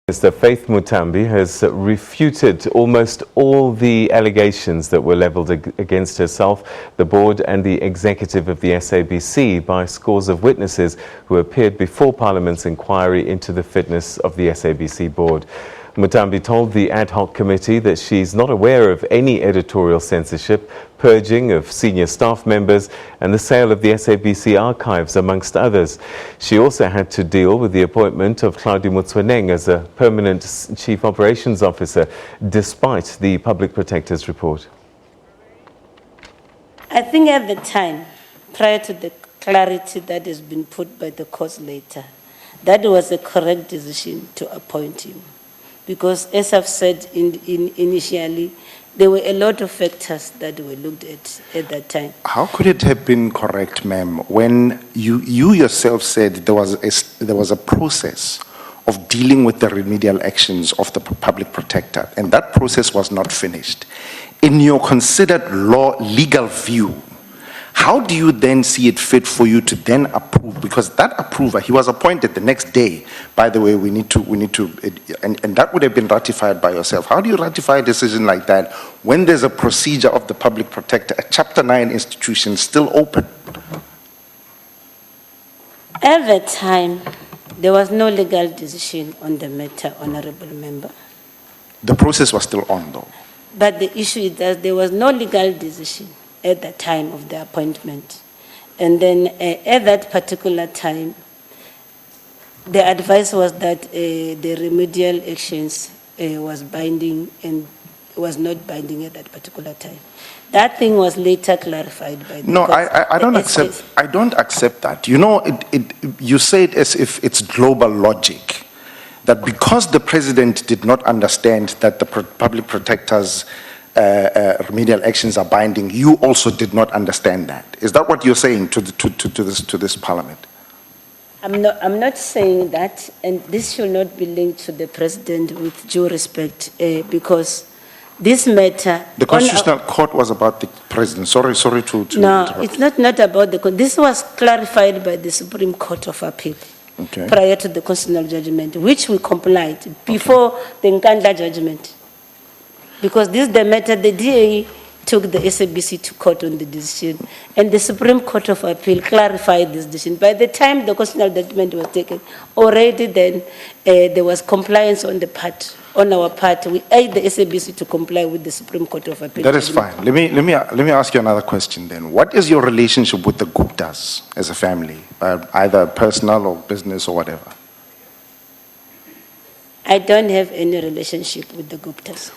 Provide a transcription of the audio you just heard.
Minister Faith Muthambi has refuted almost all the allegations that were levelled against herself, the board and the executive of the SABC by scores of witnesses who appeared before Parliament's inquiry into the fitness of the SABC board. Muthambi told the Ad Hoc Committee that she's not aware of any editorial censorship, purging of senior staff members and the sale of the SABC archives, amongst others. She also had to deal with the appointment of Hlaudi Motsoeneng as a permanent Chief Operations Officer, despite the Public Protector's report. I think at the time, prior to the clarity that has been put by the court later, that was a correct decision to appoint him. Because as I've said initially, there were a lot of factors that were looked at that time. How could it have been correct, ma'am, when you yourself said there was a process of dealing with the remedial actions of the public protector, and that process was not finished? In your considered legal view, how do you then see it fit for you to then approve? Because that approver, he was appointed the next day. By the way, we need to, and that would have been ratified by yourself. How do you ratify a decision like that when there's a procedure of the public protector, a Chapter 9 institution still open? At that time, there was no legal decision on the matter, Honorable Member. The process was still on, though. But the issue is that there was no legal decision at the time of the appointment. And then at that particular time, the advice was that the remedial actions was binding and was not binding at that particular time. That thing was later clarified by the court. I don't accept. I don't accept that. You know, you say it as if it's global logic, that because the president did not understand that the public protector's remedial actions are binding, you also did not understand that. Is that what you're saying to this Parliament? I'm not saying that, and this should not be linked to the president, with due respect, because this matter. The Constitutional Court was about the president. Sorry to no, interrupt. it's not about the. This was clarified by the Supreme Court of Appeal. Okay. Prior to the constitutional judgment, which we complied before the Nkandla judgment. Because this is the matter, the DA took the SABC to court on the decision, and the Supreme Court of Appeal clarified this decision. By the time the constitutional judgment was taken, already then there was compliance on our part. We asked the SABC to comply with the Supreme Court of Appeal. That is fine. Let me ask you another question then. What is your relationship with the Guptas as a family, either personal or business or whatever? I don't have any relationship with the Guptas.